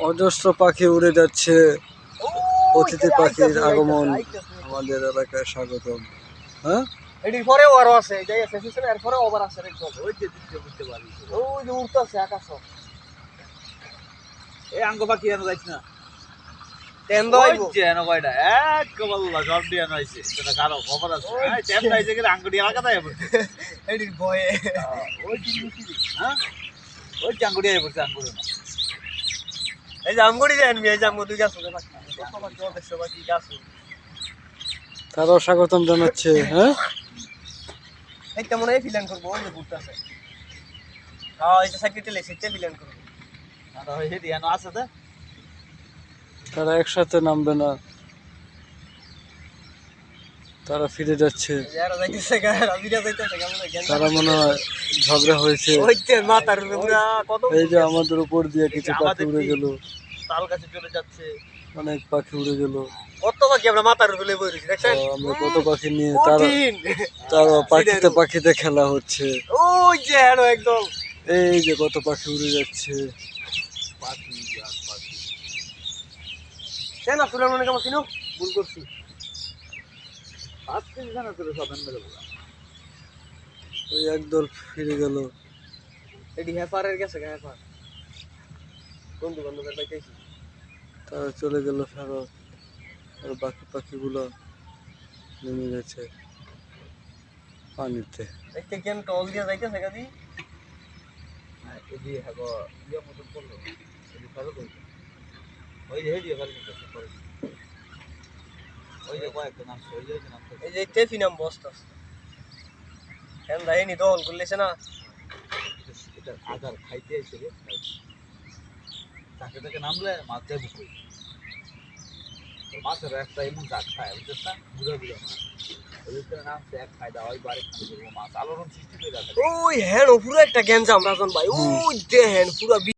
অজস্র পাখি উড়ে যাচ্ছে। অতিথি পাখির আগমন আমাদের এলাকায় স্বাগতম। হ্যাঁ, এটির পরেও আরো আছে, যাই আছে সিস্টেম এর পরেও আবার আছে একদম। ওই যে বুঝতে পারি, ওই যে উড়তেছে আকাশে। এই আঙ্গ পাখি এনে যাইছ না তেন দইবো যে এনে কয়টা এক কবল্লা সব দিয়ে আনাইছে সেটা কারো খবর আছে এই টেম নাইছে কি আঙ্গুটি এলাকা দেয় বলছে এটির ভয়ে ওই জিনিসই হ্যাঁ ওই আঙ্গুটি আই বলছে আঙ্গুটি না এই যে আমগুড়ি দেন মি এই যে আমগো দুই গাছ আছে বাকি কত বাকি অবশ্য বাকি গাছ তারাও স্বাগতম জানাচ্ছে। হ্যাঁ, এই কেমন এই ফিলান করবো ওই যে ঘুরতেছে। হ্যাঁ এই যে সেক্রেটারি সেটা ফিলান করবো। আর ওই হেডি এনে আছে তো তারা একসাথে নামবে না, তারা ফিরে যাচ্ছে। যারা যাইতেছে গায়রা বিরা যাইতেছে কেমন তারা মনে হয় ঝগড়া হয়েছে। ওইতে মাথার পুরা কত এই যে আমাদের উপর দিয়ে কিছু পাখি উড়ে গেল, তাল গাছে চলে যাচ্ছে অনেক পাখি উড়ে গেল। কত বাকি আমরা মাথার উপরে বই রইছি দেখছেন। আমরা কত পাখি নিয়ে কঠিন তারা পাখিতে পাখিতে খেলা হচ্ছে। ওই যে আরো একদম এই যে কত পাখি উড়ে যাচ্ছে। পাখি আর পাখি সেনা সুলার মনে কেমন চিনো ভুল করছি। আজকে জানা তোর সব এনে দেবো ওই একদল ফিরে গেল। এটি হেফারের গেছে হেফার বন্ধু বান্ধবের পাইতেছি। তারা চলে গেল ফেরত, আর বাকি পাখিগুলো নেমে গেছে পানিতে। দেখতে কেন টল দিয়ে যাইতেছে গাদি এদি হবো ইয়া মতন করলো এদি ফলো করলো ওই যে হেডি ফলো করতে ওই যে কয়েকটা নাম ওই যে নাম এই যে টেফি নাম বস্তাস কেন রাইনি দল করলেছে না এটা আগার খাইতে আইছে রে তাকে তাকে নামলে মাছ যায় বুকুই মাছের একটা এমন জাত খায় বুঝছিস না বুড়া বুড়া মাছ ওই জন্য নামছে এক খাই দাও ওই বারে খাই মাছ আলোড়ন সৃষ্টি হয়ে যাচ্ছে। ওই হ্যাঁ পুরো একটা গ্যাঞ্জাম রাজন ভাই ওই দেখেন পুরো